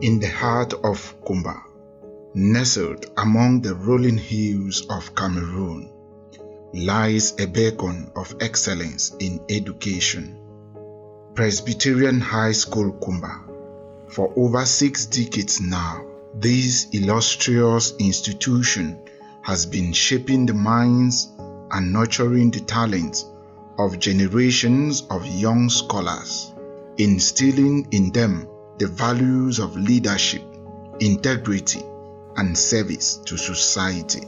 In the heart of Kumba, nestled among the rolling hills of Cameroon, lies a beacon of excellence in education. Presbyterian High School Kumba. For over 6 decades now, this illustrious institution has been shaping the minds and nurturing the talents of generations of young scholars, instilling in them the values of leadership, integrity, and service to society.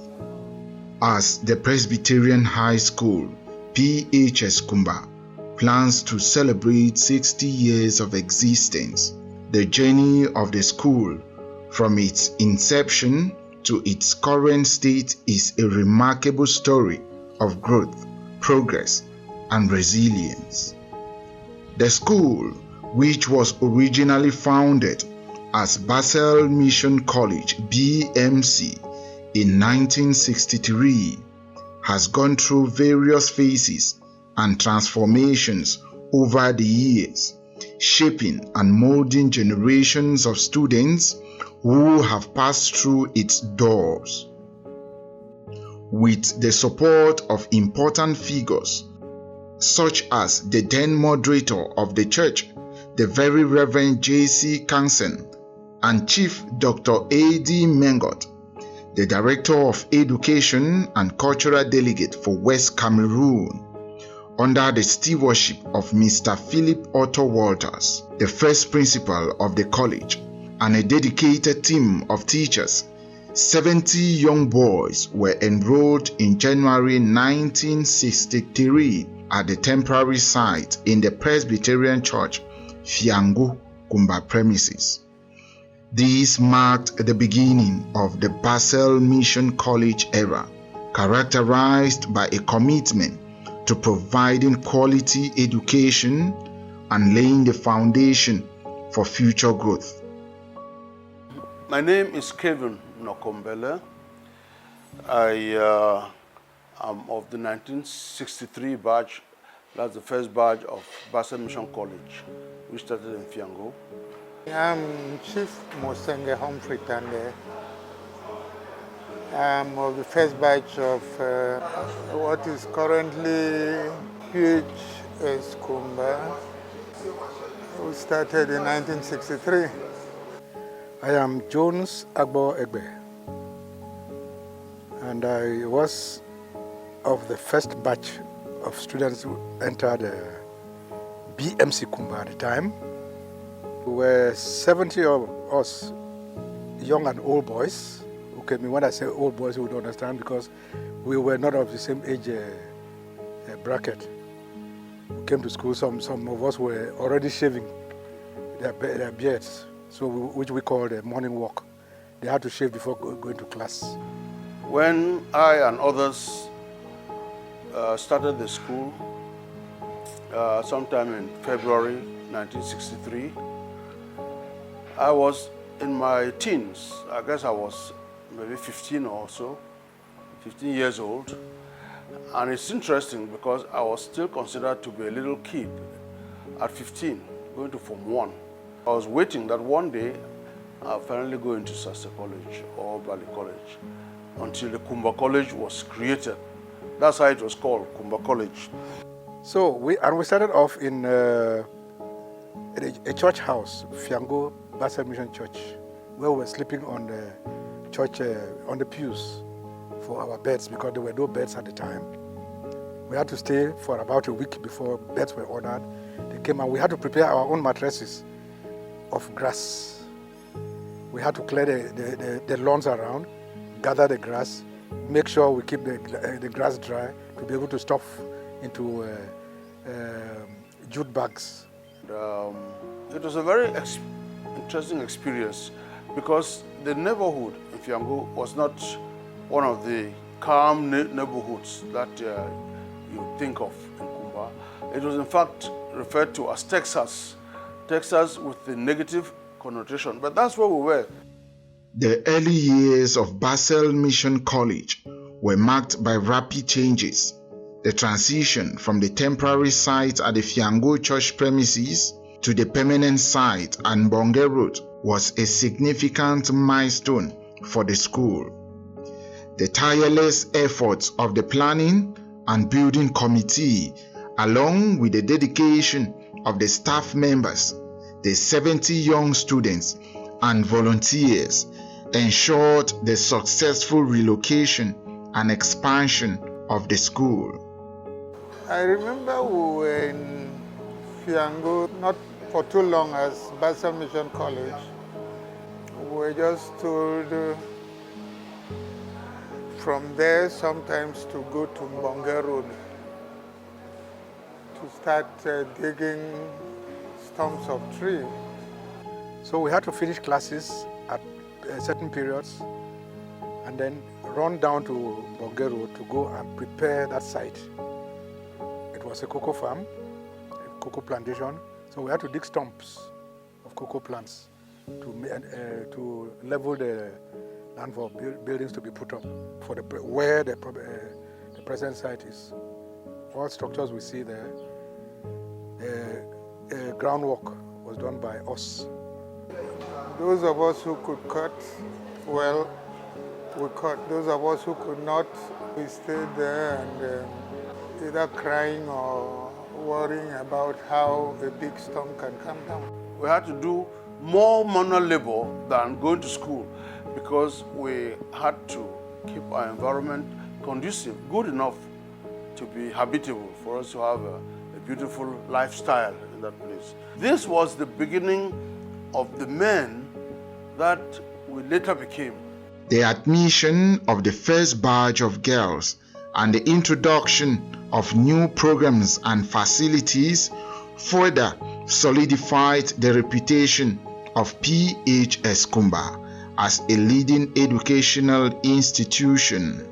As the Presbyterian High School, PHS Kumba, plans to celebrate 60 years of existence, the journey of the school from its inception to its current state is a remarkable story of growth, progress, and resilience. The school, which was originally founded as Basel Mission College BMC in 1963, has gone through various phases and transformations over the years, shaping and molding generations of students who have passed through its doors. With the support of important figures such as the then moderator of the church, the Very Reverend J.C. Kansen, and Chief Dr. A.D. Mengot, the Director of Education and Cultural Delegate for West Cameroon, under the stewardship of Mr. Philip Otto Walters, the first principal of the college, and a dedicated team of teachers. 70 young boys were enrolled in January 1963 at the temporary site in the Presbyterian Church, Fiango, Kumba premises. This marked the beginning of the Basel Mission College era, characterized by a commitment to providing quality education and laying the foundation for future growth. My name is Kevin Nokombele. I am of the 1963 batch. That's the first batch of Basel Mission College, which started in Fiango. I'm Chief Mosenge Humphrey Tande. I'm of the first batch of what is currently PHS Kumba, who started in 1963. I am Jones Agbo Egbe, and I was of the first batch of students who entered BMC Kumba at the time. We were 70 of us, young and old boys, who came in. When I say old boys, you would understand, because we were not of the same age bracket. We came to school, some of us were already shaving their beards, so which we called a morning walk. They had to shave before going to class. When I and others started the school, sometime in February 1963, I was in my teens. I guess I was maybe 15 or so, 15 years old. And it's interesting because I was still considered to be a little kid at 15, going to Form 1. I was waiting that one day I'll finally go into Sase College or Bali College until the Kumba College was created. That's how it was called, Kumba College. So we started off in a church house, Fiango Basel Mission Church, where we were sleeping on the church, on the pews for our beds, because there were no beds at the time. We had to stay for about a week before beds were ordered. They came and we had to prepare our own mattresses of grass. We had to clear the lawns around, gather the grass, make sure we keep the grass dry to be able to stuff into jute bags. It was a very interesting experience because the neighborhood in Fiango was not one of the calm neighborhoods that you think of in Kumba. It was in fact referred to as Texas with the negative connotation, but that's where we were. The early years of Basel Mission College were marked by rapid changes. The transition from the temporary site at the Fiango Church premises to the permanent site at Bonge Road was a significant milestone for the school. The tireless efforts of the planning and building committee, along with the dedication of the staff members, the 70 young students and volunteers, ensured the successful relocation and expansion of the school. I remember we were in Fiango not for too long as Basel Mission College. We were just told from there sometimes to go to Mbonge Road to start digging stumps of tree. So we had to finish classes at certain periods and then run down to Mbonge Road to go and prepare that site. It was a cocoa farm, a cocoa plantation, so we had to dig stumps of cocoa plants to level the land for buildings to be put up for where the present site is. All structures we see there, groundwork was done by us. Those of us who could cut, well, we cut. Those of us who could not, we stayed there and either crying or worrying about how a big storm can come down. We had to do more manual labor than going to school because we had to keep our environment conducive, good enough to be habitable for us to have a beautiful lifestyle in that place. This was the beginning of the men that we later became. The admission of the first batch of girls and the introduction of new programs and facilities further solidified the reputation of PHS Kumba as a leading educational institution.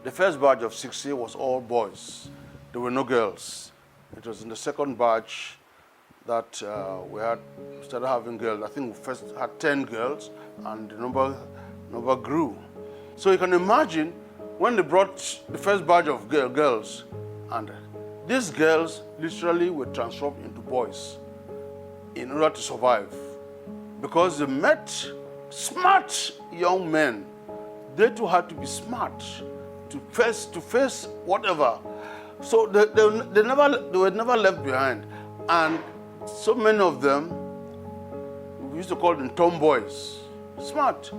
The first batch of 60 was all boys. There were no girls. It was in the second batch that we started having girls. I think we first had 10 girls and the number grew. So you can imagine when they brought the first batch of girls, and these girls literally were transformed into boys in order to survive. Because they met smart young men. They too had to be smart to face whatever. So they were never left behind. And so many of them, we used to call them tomboys, smart.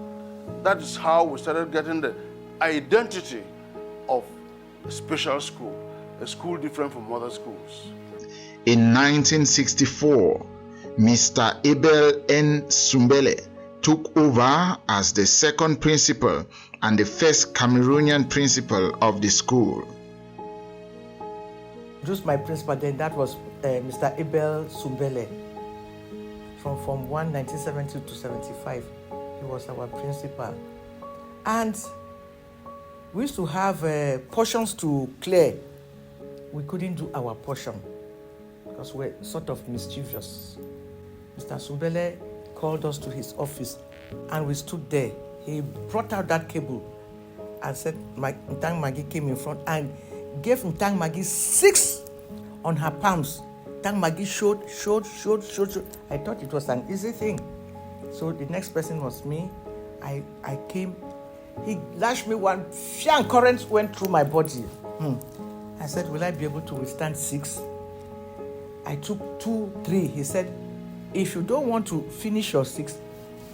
That is how we started getting the identity of a special school, a school different from other schools. In 1964, Mr. Abel N. Sumbele took over as the second principal and the first Cameroonian principal of the school. Just my principal then, that was Mr. Abel Sumbele. From Form 1, 1970 to 75, he was our principal. And we used to have portions to clear. We couldn't do our portion because we're sort of mischievous. Mr. Sumbele called us to his office and we stood there. He brought out that cable and said, Ntang Magi came in front and gave Ntang Magi 6 on her palms. Ntang Magi showed. I thought it was an easy thing. So the next person was me. I came. He lashed me one, and current went through my body. I said, will I be able to withstand 6? I took 2, 3. He said, if you don't want to finish your 6,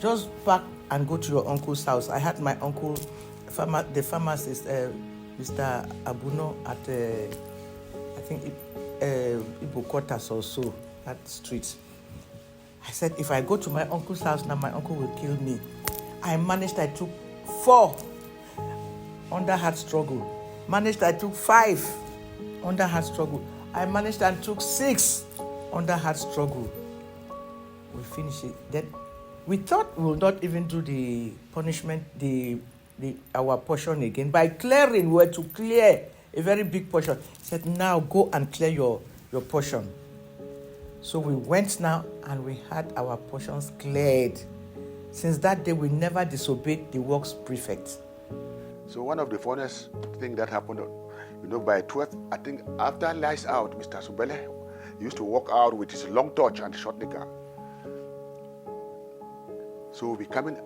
just pack and go to your uncle's house. I had my uncle, the pharmacist, Mr. Abuno at, I think, Ibo Quarters or so, that street. I said, if I go to my uncle's house now, my uncle will kill me. I took 4 under hard struggle. I took 5 under hard struggle. I managed and took 6 under hard struggle. We finished it. Then we thought we would not even do the punishment, our portion again. By clearing, we were to clear a very big portion. He said, now go and clear your portion. So we went now and we had our portions cleared. Since that day, we never disobeyed the works prefect. So one of the funniest things that happened, by 12, I think after lights out, Mr. Sumbele used to walk out with his long torch and shot nigger. So we'll be coming,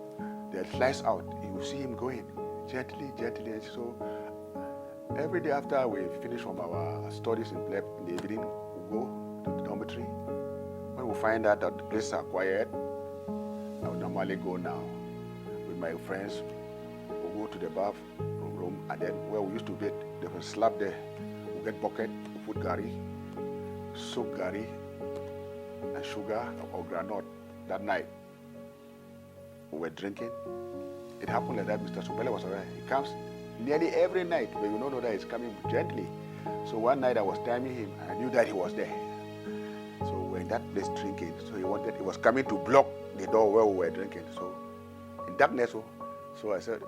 the lights out. You will see him going gently, gently. And so every day after we finish from our studies in the evening, we'll go to the dormitory. When we find out that the places are quiet, I would normally go now with my friends. We'll go to the bathroom, and then where we used to get, they will slap there. We'll get bucket, we'll put gari, soak gari, and sugar or granite that night. We were drinking. It happened like that. Mr. Sumbele was alright. He comes nearly every night, but you don't know that he's coming gently. So one night I was timing him. I knew that he was there. So we were in that place drinking. So he was coming to block the door where we were drinking. So in darkness, so I said,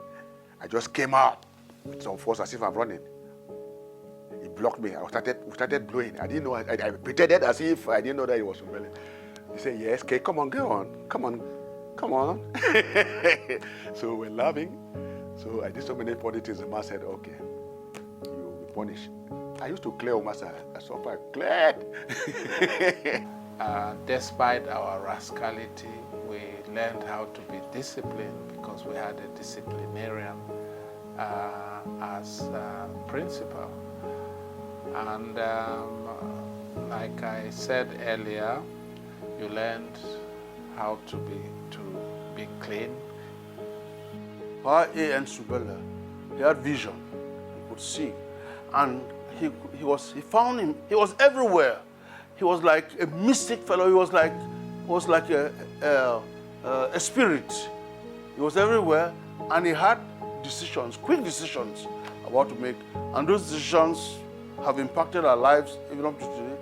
I just came out with some force as if I'm running. He blocked me. We started blowing. I didn't know. I pretended as if I didn't know that he was Sumbele. He said, yes, okay, come on, go on. Come on. Come on. So we're laughing. So I did so many funny things. The man said, okay, you will be punished. I used to clear master. I suffered. Cleared. Despite our rascality, we learned how to be disciplined because we had a disciplinarian as principal. And like I said earlier, you learned how to be clean. A.N. Sumbele, he had vision, he could see, and he found him. He was everywhere. He was like a mystic fellow. He was like a spirit. He was everywhere, and he had decisions, quick decisions, about to make, and those decisions have impacted our lives even up to today.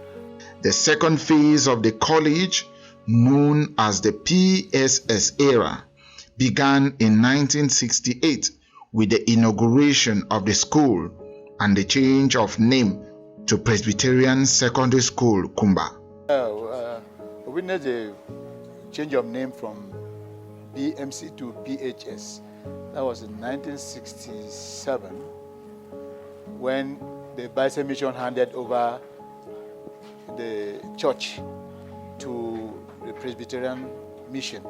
The second phase of the college, known as the PSS era, began in 1968 with the inauguration of the school and the change of name to Presbyterian Secondary School, Kumba. We witnessed a change of name from BMC to PHS. That was in 1967 when the Bible Mission handed over the church to the Presbyterian Mission.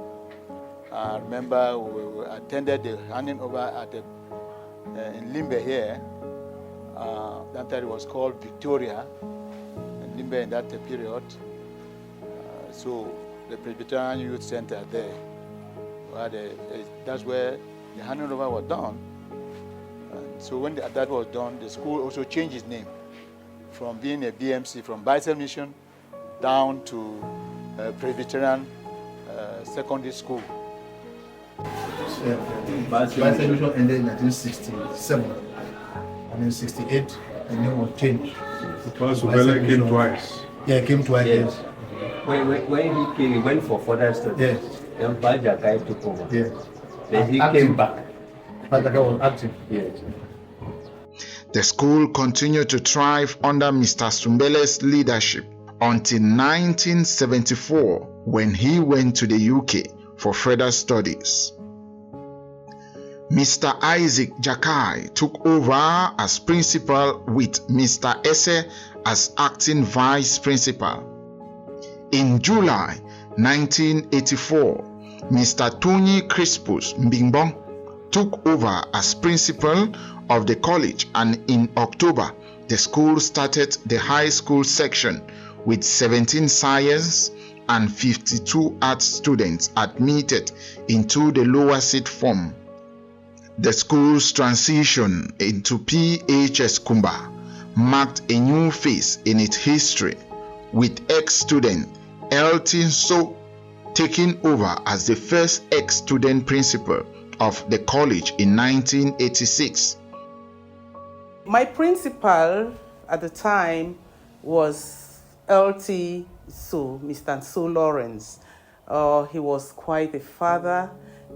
I remember we attended the handing over at in Limbe here. That time it was called Victoria, in Limbe in that period. So the Presbyterian Youth Center there, that's where the handing over was done. And so when that was done, the school also changed its name from being a BMC, from Bible Mission, down to Presbyterian Secondary School. Bible Mission ended in 1967, and in 68, the name was changed. Because Sumbele came twice. Yeah, he came twice. Yes. When he came, he went for further studies. Yes. Then Bajakai took over. Yes. Then he came back. Bajakai was active. Yes. The school continued to thrive under Mr. Sumbele's leadership until 1974 when he went to the UK for further studies. Mr. Isaac Jakai took over as principal with Mr. Esse as acting vice principal. In July 1984, Mr. Tony Crispus Mbingbong took over as principal of the college, and in October, the school started the high school section with 17 science and 52 art students admitted into the lower seat form. The school's transition into PHS Kumba marked a new phase in its history, with ex-student Elton So taking over as the first ex-student principal of the college in 1986. My principal at the time was LT So, Mr. So Lawrence. He was quite a father,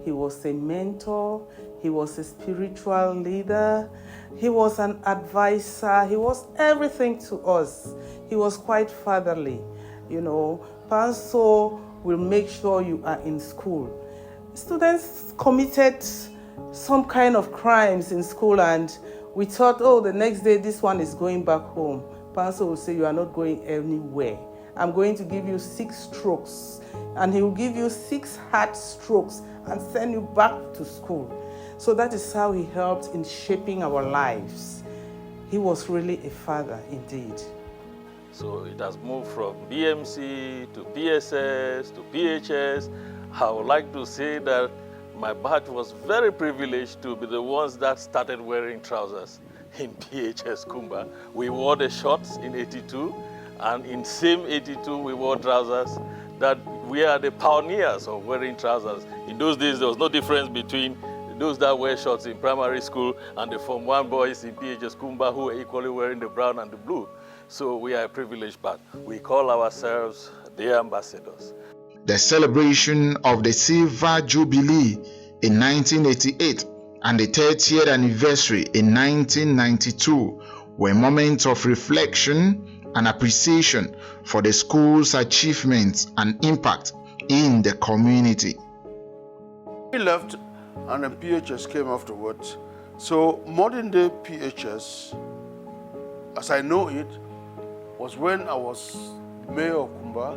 he was a mentor, he was a spiritual leader, he was an advisor, he was everything to us. He was quite fatherly, you know. Panso will make sure you are in school. Students committed some kind of crimes in school, and we thought, oh, the next day this one is going back home. Panso will say, you are not going anywhere. I'm going to give you 6 strokes. And he will give you 6 hard strokes and send you back to school. So that is how he helped in shaping our lives. He was really a father indeed. So it has moved from BMC to PSS to PHS. I would like to say that my batch was very privileged to be the ones that started wearing trousers in PHS Kumba. We wore the shorts in 82, and in same 82 we wore trousers. That we are the pioneers of wearing trousers. In those days there was no difference between those that wear shorts in primary school and the Form 1 boys in PHS Kumba who were equally wearing the brown and the blue. So we are a privileged batch. We call ourselves the ambassadors. The celebration of the Silver Jubilee in 1988 and the 30th anniversary in 1992 were moments of reflection and appreciation for the school's achievements and impact in the community. We left and then PHS came afterwards. So modern day PHS, as I know it, was when I was mayor of Kumba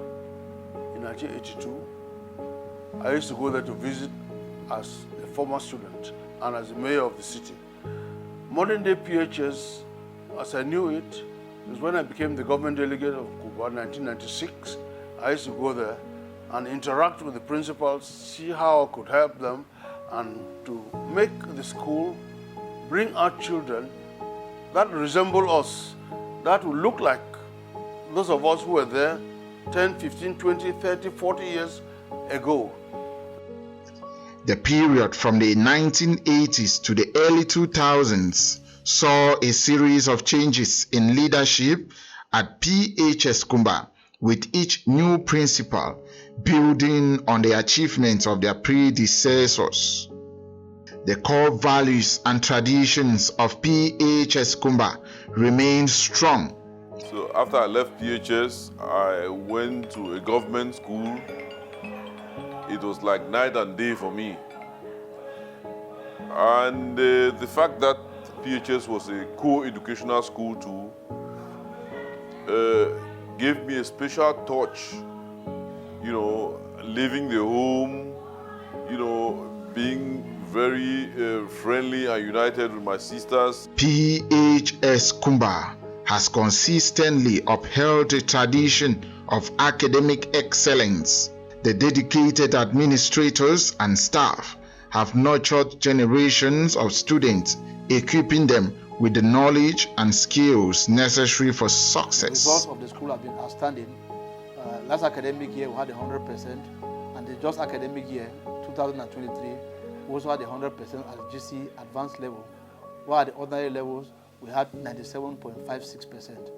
in 1982. I used to go there to visit as a former student and as the mayor of the city. Modern day PHS, as I knew it, was when I became the government delegate of Kumba in 1996. I used to go there and interact with the principals, see how I could help them and to make the school bring out children that resemble us, that will look like those of us who were there 10, 15, 20, 30, 40 years ago. The period from the 1980s to the early 2000s saw a series of changes in leadership at PHS Kumba, with each new principal building on the achievements of their predecessors. The core values and traditions of PHS Kumba remained strong. So after I left PHS, I went to a government school. It was like night and day for me. And the fact that PHS was a co-educational school too gave me a special touch, you know, leaving the home, you know, being very friendly and united with my sisters. PHS Kumba has consistently upheld a tradition of academic excellence. The dedicated administrators and staff have nurtured generations of students, equipping them with the knowledge and skills necessary for success. The results of the school have been outstanding. Last academic year we had 100%, and the just academic year, 2023, we also had 100% at GC advanced level, while at the ordinary levels we had 97.56%.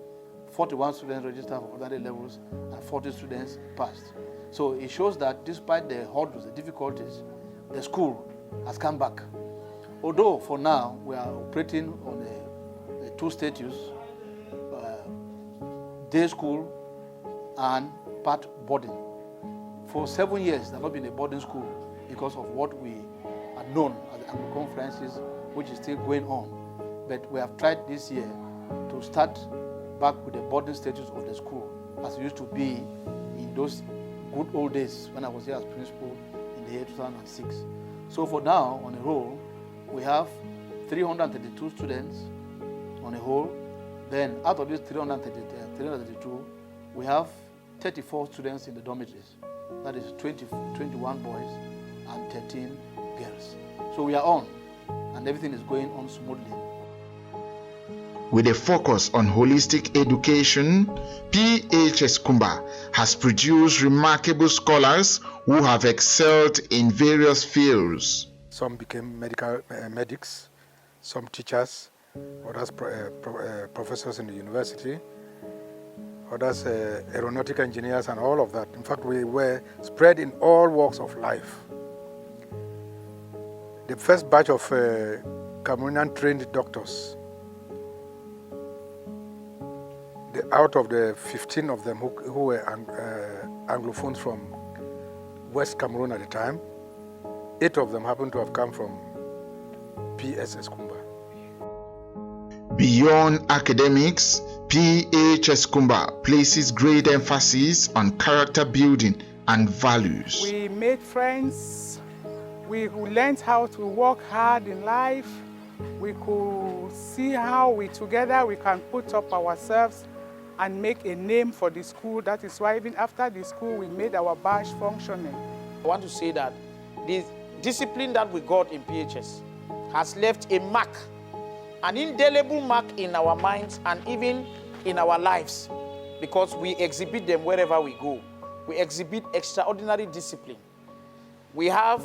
41 students registered for ordinary levels and 40 students passed. So it shows that despite the hurdles, the difficulties, the school has come back. Although for now we are operating on a 2 status, day school and part boarding. For 7 years there has not been a boarding school because of what we are known as the Anglo conferences, which is still going on. But we have tried this year to start back with the boarding status of the school as it used to be in those good old days when I was here as principal in the year 2006. So for now, on a whole, we have 332 students on a whole. Then out of these 332, we have 34 students in the dormitories. That is 21 boys and 13 girls. So we are on, and everything is going on smoothly. With a focus on holistic education, PHS Kumba has produced remarkable scholars who have excelled in various fields. Some became medics, some teachers, others professors in the university, others aeronautic engineers and all of that. In fact, we were spread in all walks of life. The first batch of Cameroonian trained doctors, out of the 15 of them who were Anglophones from West Cameroon at the time, 8 of them happened to have come from PHS Kumba. Beyond academics, PHS Kumba places great emphasis on character building and values. We made friends. We learned how to work hard in life. We could see how we together we can put up ourselves and make a name for the school. That is why even after the school, we made our badge functioning. I want to say that the discipline that we got in PHS has left a mark, an indelible mark in our minds and even in our lives, because we exhibit them wherever we go. We exhibit extraordinary discipline. We have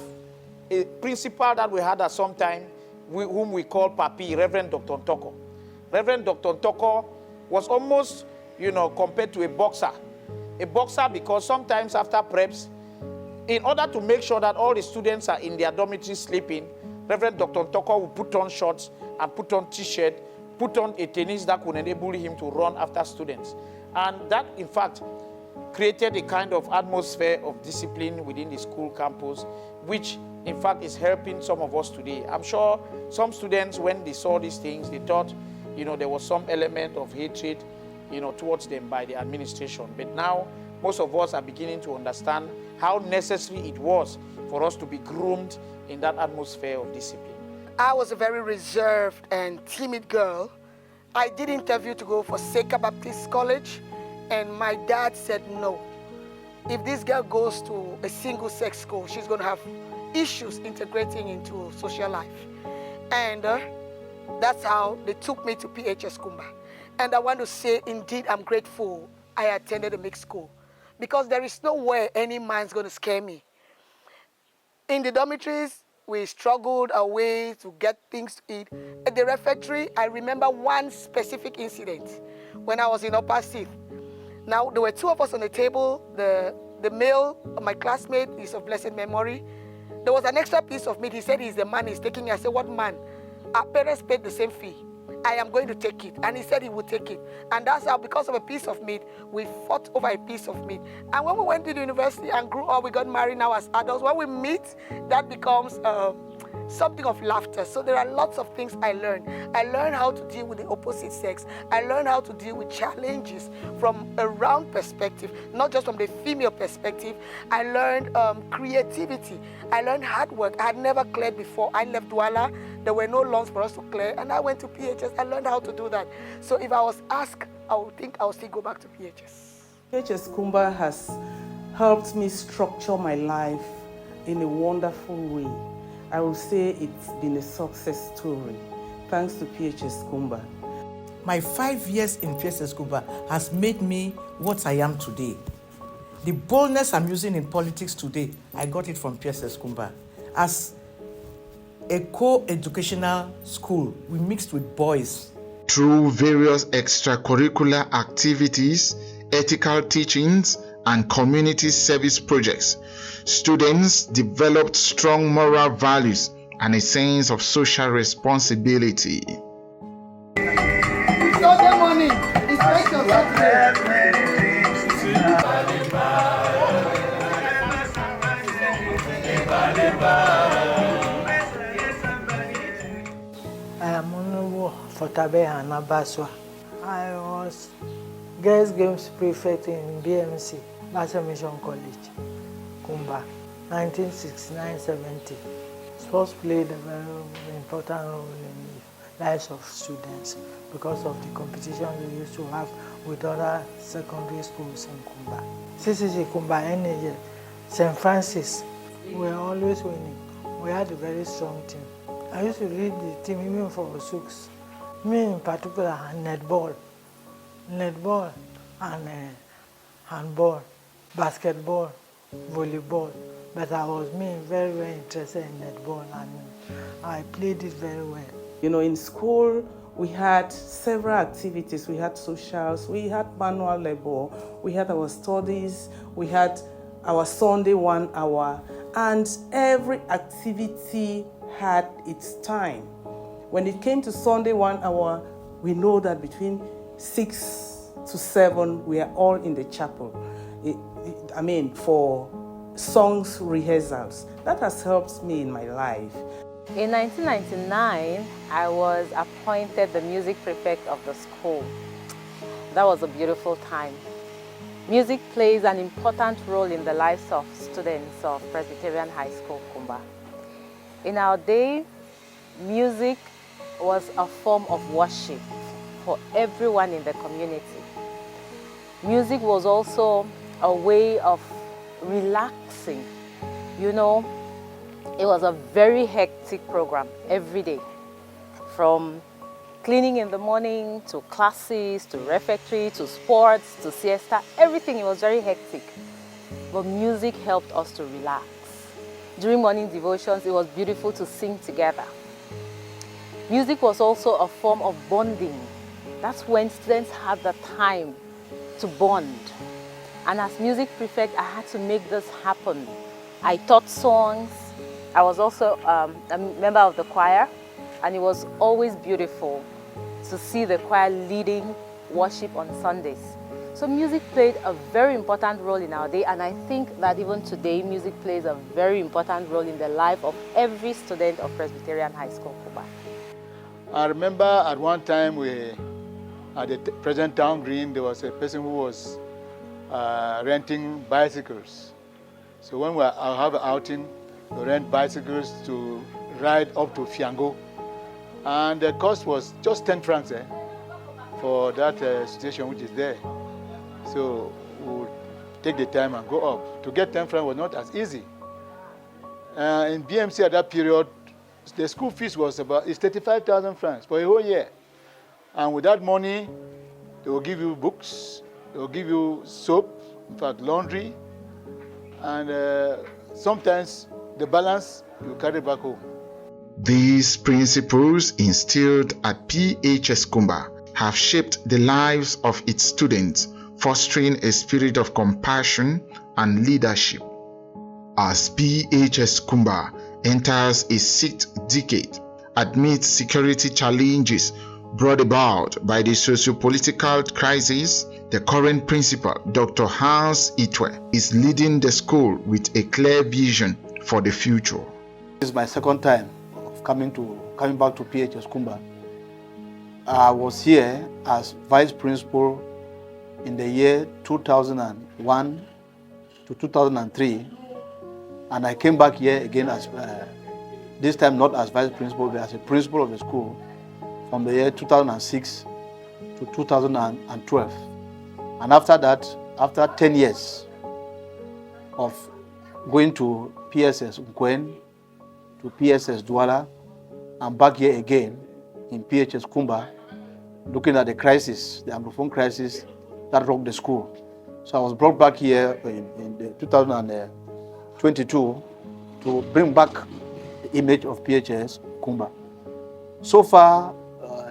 a principal that we had at some time, whom we call Papi, Reverend Dr. Ntoko. Reverend Dr. Ntoko was almost, compared to a boxer. A boxer because sometimes after preps, in order to make sure that all the students are in their dormitory sleeping, Reverend Dr. Ntoko will put on shorts and put on t-shirt, put on a tennis that would enable him to run after students. And that, in fact, created a kind of atmosphere of discipline within the school campus, which, in fact, is helping some of us today. I'm sure some students, when they saw these things, they thought, there was some element of hatred, towards them by the administration. But now, most of us are beginning to understand how necessary it was for us to be groomed in that atmosphere of discipline. I was a very reserved and timid girl. I did interview to go for Seca Baptist College, and my dad said no. If this girl goes to a single-sex school, she's going to have issues integrating into social life. And that's how they took me to PHS Kumba. And I want to say, indeed, I'm grateful I attended a mixed school, because there is no way any man's going to scare me. In the dormitories, we struggled our way to get things to eat. At the refectory, I remember one specific incident when I was in Upper Sixth. Now, there were two of us on the table. The male, my classmate, is of blessed memory. There was an extra piece of meat. He said he's the man he's taking. I said, what man? Our parents paid the same fee. I am going to take it. And he said he would take it. And that's how, because of a piece of meat, we fought over a piece of meat. And when we went to the university and grew up, we got married now as adults. When we meet, that becomes something of laughter. So there are lots of things I learned. I learned how to deal with the opposite sex. I learned how to deal with challenges from a round perspective, not just from the female perspective. I learned creativity. I learned hard work. I had never cleared before. I left Douala. There were no lawns for us to clear. And I went to PHS. I learned how to do that. So if I was asked, I would think I would still go back to PHS. PHS Kumba has helped me structure my life in a wonderful way. I will say it's been a success story, thanks to PHS Kumba. My 5 years in PHS Kumba has made me what I am today. The boldness I'm using in politics today, I got it from PHS Kumba. As a co-educational school, we mixed with boys. Through various extracurricular activities, ethical teachings, and community service projects, students developed strong moral values and a sense of social responsibility. Sunday morning, inspection Saturday. I am Honorable Fotabe Hanabaswa. I was Girls Games Prefect in BMC, Master Mission College, Kumba, 1969-70. Sports played a very important role in the lives of students because of the competition we used to have with other secondary schools in Kumba. CCC Kumba, NAJ, St. Francis, we were always winning. We had a very strong team. I used to lead the team even for Osooks. Me in particular, netball and handball, basketball, volleyball. But I was very, very interested in netball, and I played it very well. In school, we had several activities. We had socials, we had manual labor, we had our studies, we had our Sunday 1 hour, and every activity had its time. When it came to Sunday 1 hour, we know that between 6 to 7, we are all in the chapel. For songs rehearsals. That has helped me in my life. In 1999, I was appointed the music prefect of the school. That was a beautiful time. Music plays an important role in the lives of students of Presbyterian High School, Kumba. In our day, music was a form of worship for everyone in the community. Music was also a way of relaxing. You know, it was a very hectic program every day, from cleaning in the morning, to classes, to refectory, to sports, to siesta, everything. It was very hectic. But music helped us to relax. During morning devotions, it was beautiful to sing together. Music was also a form of bonding. That's when students had the time to bond. And as music prefect, I had to make this happen. I taught songs. I was also a member of the choir, and it was always beautiful to see the choir leading worship on Sundays. So music played a very important role in our day, and I think that even today, music plays a very important role in the life of every student of Presbyterian High School, Kumba. I remember at one time at the present town green, there was a person who was renting bicycles. So when we have an outing, we rent bicycles to ride up to Fiango. And the cost was just 10 francs for that station which is there. So we'll take the time and go up. To get 10 francs was not as easy. In BMC at that period, the school fees was about 35,000 francs for a whole year. And with that money, they will give you books, they will give you soap, in fact laundry, and sometimes the balance you carry back home. These principles instilled at PHS Kumba have shaped the lives of its students, fostering a spirit of compassion and leadership. As PHS Kumba enters its 6th decade amidst security challenges brought about by the socio-political crisis, the current principal, Dr. Hans Itwe, is leading the school with a clear vision for the future. This is my second time of coming back to PHS Kumba. I was here as vice principal in the year 2001 to 2003, and I came back here again as this time not as vice principal, but as a principal of the school from the year 2006 to 2012. And after that, after 10 years of going to PSS Nkwen, to PSS Douala, and back here again in PHS Kumba, looking at the crisis, the Anglophone crisis that rocked the school. So I was brought back here in 2022 to bring back the image of PHS Kumba. So far,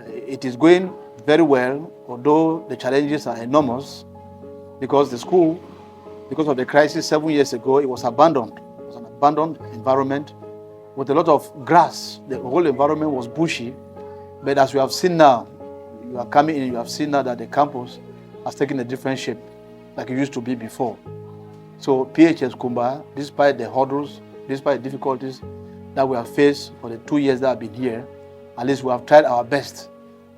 it is going very well, although the challenges are enormous, because the school, because of the crisis 7 years ago, it was abandoned. It was an abandoned environment with a lot of grass. The whole environment was bushy. But as you have seen now, you are coming in, you have seen now that the campus has taken a different shape like it used to be before. So PHS Kumba, despite the hurdles, despite the difficulties that we have faced for the 2 years that I've been here, at least we have tried our best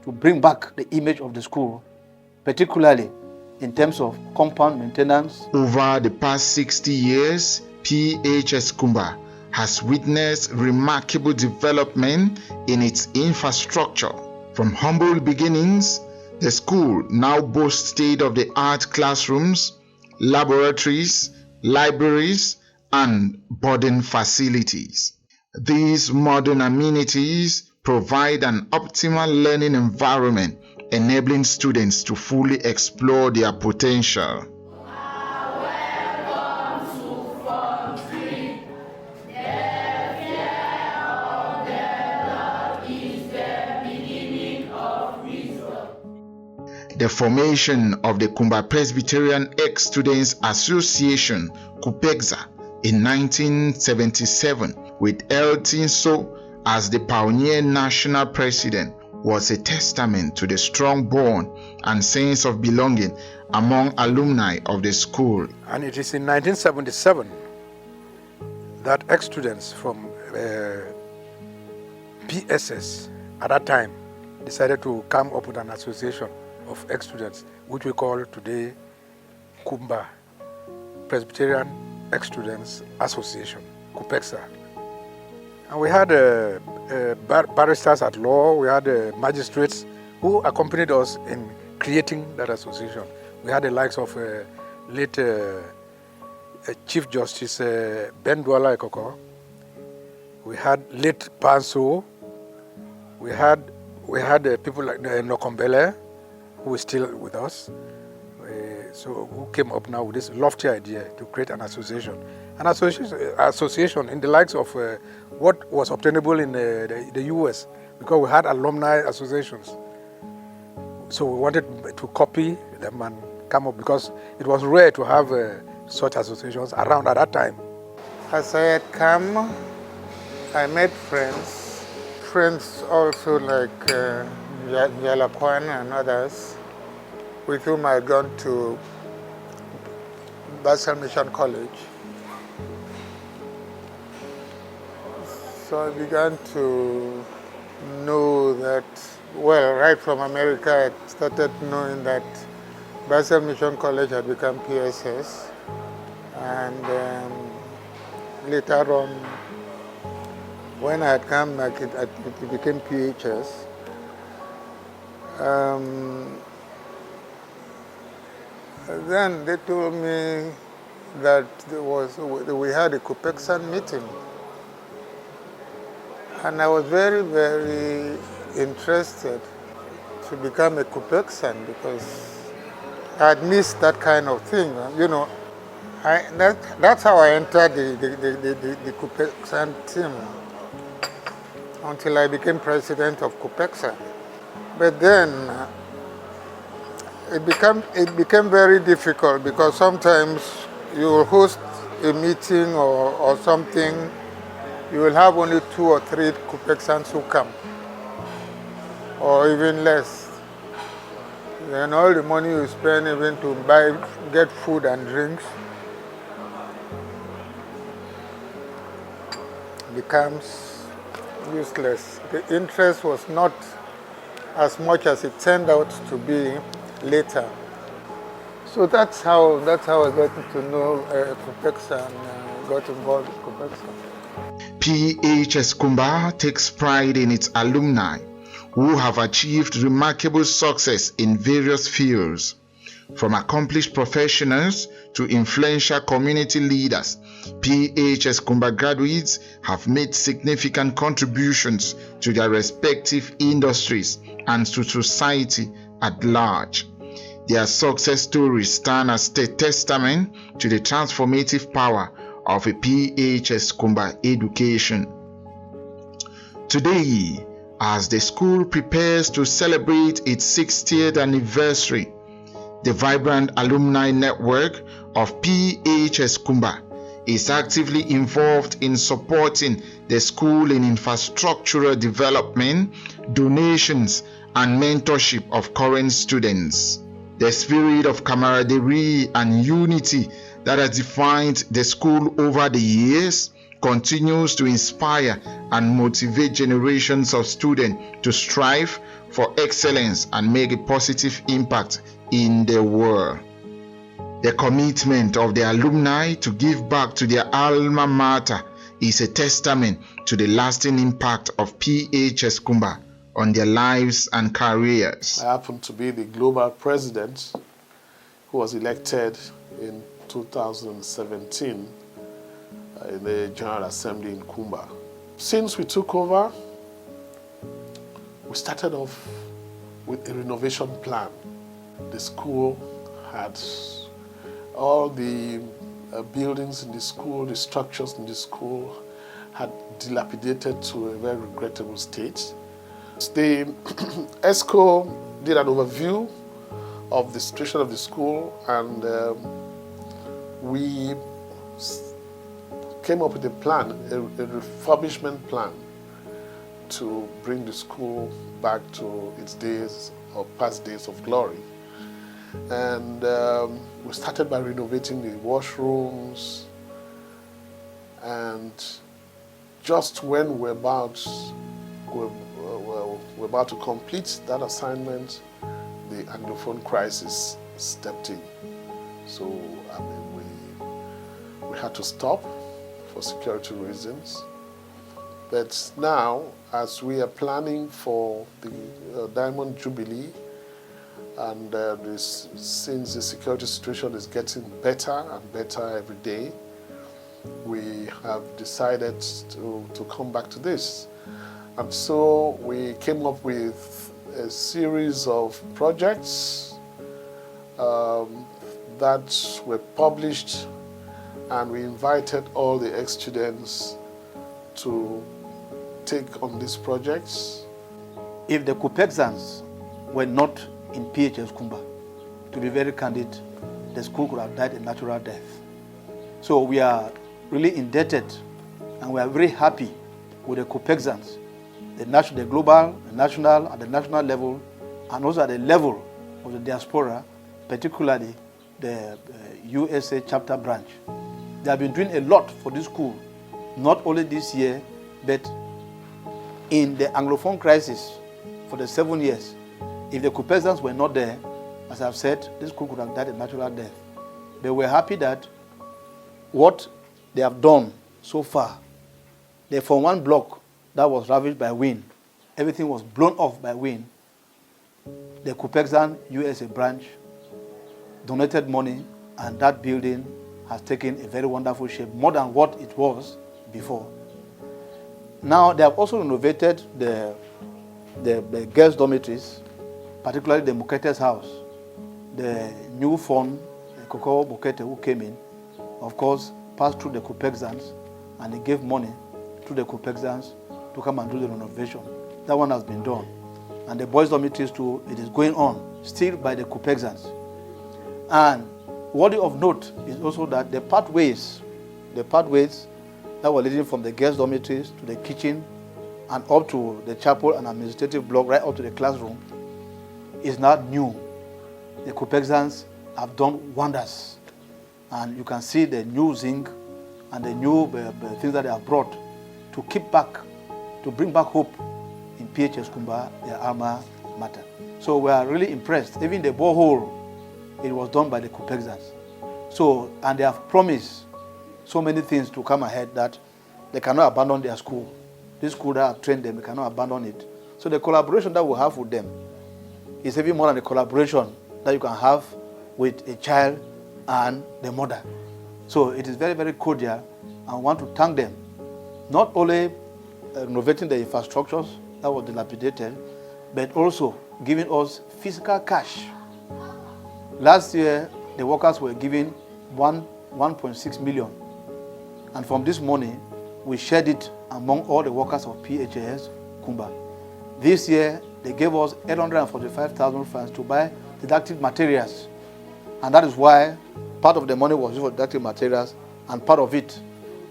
to bring back the image of the school, particularly in terms of compound maintenance. Over the past 60 years, PHS Kumba has witnessed remarkable development in its infrastructure. From humble beginnings, the school now boasts state-of-the-art classrooms, laboratories, libraries, and boarding facilities. These modern amenities provide an optimal learning environment, enabling students to fully explore their potential. The formation of the Kumba Presbyterian Ex-Students Association, KUPEXA, in 1977, with Elton So as the pioneer national president, was a testament to the strong bond and sense of belonging among alumni of the school. And it is in 1977 that ex-students from PSS at that time decided to come up with an association of ex-students, which we call today Kumba, Presbyterian Ex-Students Association, KUPEXA. And we had barristers at law, we had magistrates who accompanied us in creating that association. We had the likes of late Chief Justice Ben Douala Ekoko. We had late Panso. We had people like Nokombele, who is still with us. So who came up now with this lofty idea to create an association. An association in the likes of what was obtainable in the US, because we had alumni associations. So we wanted to copy them and come up, because it was rare to have such associations around at that time. As I had come, I made friends. Friends also like Yalakwan and others, with whom I had gone to Basel Mission College. So I began to know that, well, right from America, I started knowing that Basel Mission College had become PSS, and later on, when I had come back, it became PHS. Then they told me that we had a KUPEXA meeting. And I was very, very interested to become a KUPEXan, because I had missed that kind of thing. You know, that's how I entered the KUPEXan team, until I became president of KUPEXA. But then it became very difficult, because sometimes you will host a meeting or something, you will have only 2 or 3 KUPEXans who come, or even less. Then all the money you spend even to get food and drinks becomes useless. The interest was not as much as it turned out to be later. So that's how I got to know KUPEXA and got involved in KUPEXA. PHS Kumba takes pride in its alumni who have achieved remarkable success in various fields. From accomplished professionals to influential community leaders, PHS Kumba graduates have made significant contributions to their respective industries and to society at large. Their success stories stand as a testament to the transformative power of a PHS Kumba education. Today, as the school prepares to celebrate its 60th anniversary, the vibrant alumni network of PHS Kumba is actively involved in supporting the school in infrastructural development, donations, and mentorship of current students. The spirit of camaraderie and unity that has defined the school over the years continues to inspire and motivate generations of students to strive for excellence and make a positive impact in the world. The commitment of the alumni to give back to their alma mater is a testament to the lasting impact of PHS Kumba on their lives and careers. I happen to be the global president who was elected in 2017 in the General Assembly in Kumba. Since we took over, we started off with a renovation plan. The school had all the buildings in the school, the structures in the school had dilapidated to a very regrettable state. The ESCO did an overview of the situation of the school, and we came up with a plan, a refurbishment plan, to bring the school back to its days or past days of glory. And we started by renovating the washrooms, and just when we're about to complete that assignment, the Anglophone crisis stepped in. So, I mean, we had to stop for security reasons. But now, as we are planning for the Diamond Jubilee, and since the security situation is getting better and better every day, we have decided to come back to this. And so we came up with a series of projects that were published, and we invited all the ex-students to take on these projects. If the Kupexans were not in PHS Kumba, to be very candid, the school could have died a natural death. So we are really indebted, and we are very happy with the Kupexans, the global, the national, at the national level, and also at the level of the diaspora, particularly the USA chapter branch. They have been doing a lot for this school, not only this year, but in the Anglophone crisis for the 7 years. If the Kupexans were not there, as I've said, this school could have died a natural death. But we're happy that what they have done so far, they from one block that was ravaged by wind, everything was blown off by wind. The Kupexan USA branch donated money, and that building has taken a very wonderful shape, more than what it was before. Now they have also renovated the girls' dormitories, particularly the Mukete's house. The new phone, Koko Mukete, who came in, of course, passed through the Kupexans, and he gave money to the Kupexans to come and do the renovation. That one has been done. And the boys' dormitories too, it is going on, still by the Kupexans. And worthy of note is also that the pathways that were leading from the girls' dormitories to the kitchen and up to the chapel and administrative block, right up to the classroom, is not new. The Kupexans have done wonders. And you can see the new zinc and the new things that they have brought to bring back hope in PHS Kumba, their alma mater. So we are really impressed. Even the borehole, it was done by the Kupexans. So, and they have promised so many things to come ahead that they cannot abandon their school. This school that have trained them, they cannot abandon it. So the collaboration that we have with them is even more than the collaboration that you can have with a child and the mother. So it is very, very cordial, and I want to thank them, not only renovating the infrastructures that was dilapidated, but also giving us physical cash. Last year, the workers were given 1.6 million, and from this money, we shared it among all the workers of PHS Kumba. This year, they gave us 845,000 francs to buy didactic materials, and that is why part of the money was used for didactic materials, and part of it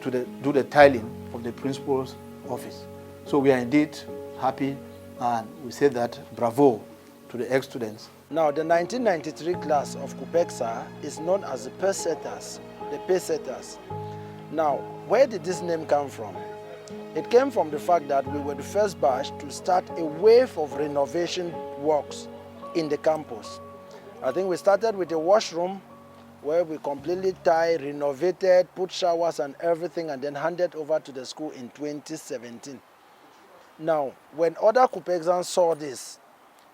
to do the tiling of the principal's office. So we are indeed happy, and we say that bravo to the ex-students. Now, the 1993 class of Kupexa is known as the Pacesetters, the Pacesetters. Now, where did this name come from? It came from the fact that we were the first batch to start a wave of renovation works in the campus. I think we started with a washroom where we completely renovated, put showers and everything, and then handed over to the school in 2017. Now, when other Kupexans saw this,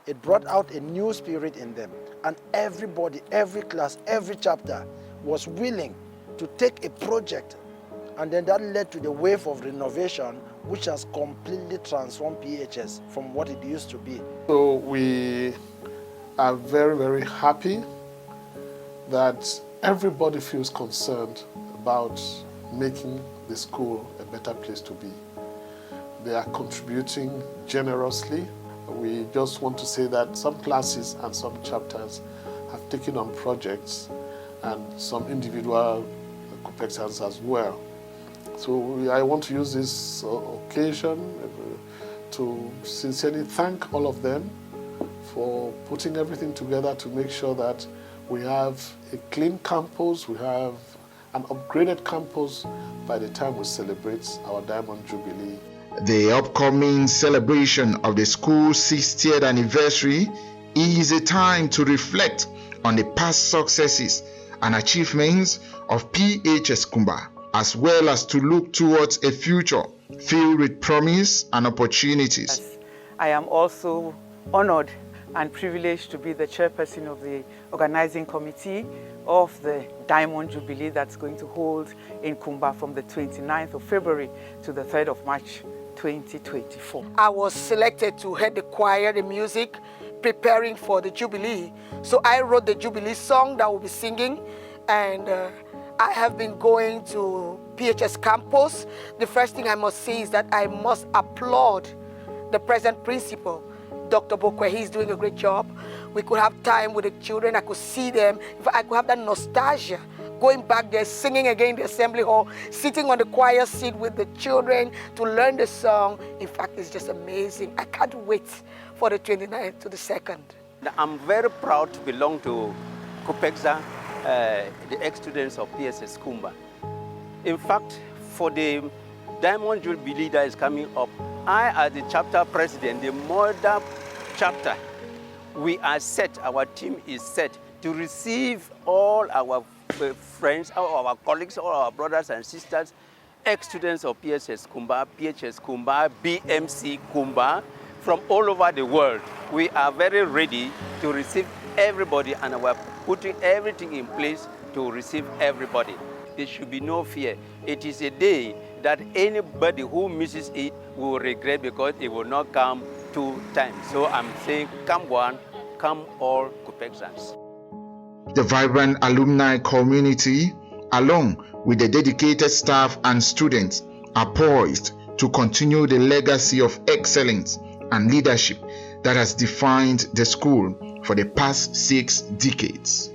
it brought out a new spirit in them, and everybody, every class, every chapter was willing to take a project, and then that led to the wave of renovation, which has completely transformed PHS from what it used to be. So we are very, very happy that everybody feels concerned about making the school a better place to be. They are contributing generously. We just want to say that some classes and some chapters have taken on projects, and some individual Kupexans as well. So I want to use this occasion to sincerely thank all of them for putting everything together to make sure that we have a clean campus, we have an upgraded campus by the time we celebrate our Diamond Jubilee. The upcoming celebration of the school's 60th anniversary is a time to reflect on the past successes and achievements of PHS Kumba, as well as to look towards a future filled with promise and opportunities. I am also honored and privileged to be the chairperson of the organizing committee of the Diamond Jubilee that's going to hold in Kumba from the 29th of February to the 3rd of March 2024. I was selected to head the choir, the music, preparing for the Jubilee. So I wrote the Jubilee song that we'll be singing, and I have been going to PHS campus. The first thing I must say is that I must applaud the present principal, Dr. Bokwe. He's doing a great job. We could have time with the children. I could see them. In fact, I could have that nostalgia, going back there, singing again in the assembly hall, sitting on the choir seat with the children to learn the song. In fact, it's just amazing. I can't wait for the 29th to the 2nd. I'm very proud to belong to Kupeksa, the ex-students of PHS Kumba. In fact, for the Diamond Jubilee that is coming up, I, as the chapter president, the mother chapter, we are set, our team is set to receive all our friends, all our colleagues, all our brothers and sisters, ex-students of PHS Kumba, BMC Kumba, from all over the world. We are very ready to receive everybody, and we're putting everything in place to receive everybody. There should be no fear. It is a day that anybody who misses it will regret, because it will not come 2 times. So I'm saying, come one, come all Kupeksans. The vibrant alumni community, along with the dedicated staff and students, are poised to continue the legacy of excellence and leadership that has defined the school for the past 6 decades.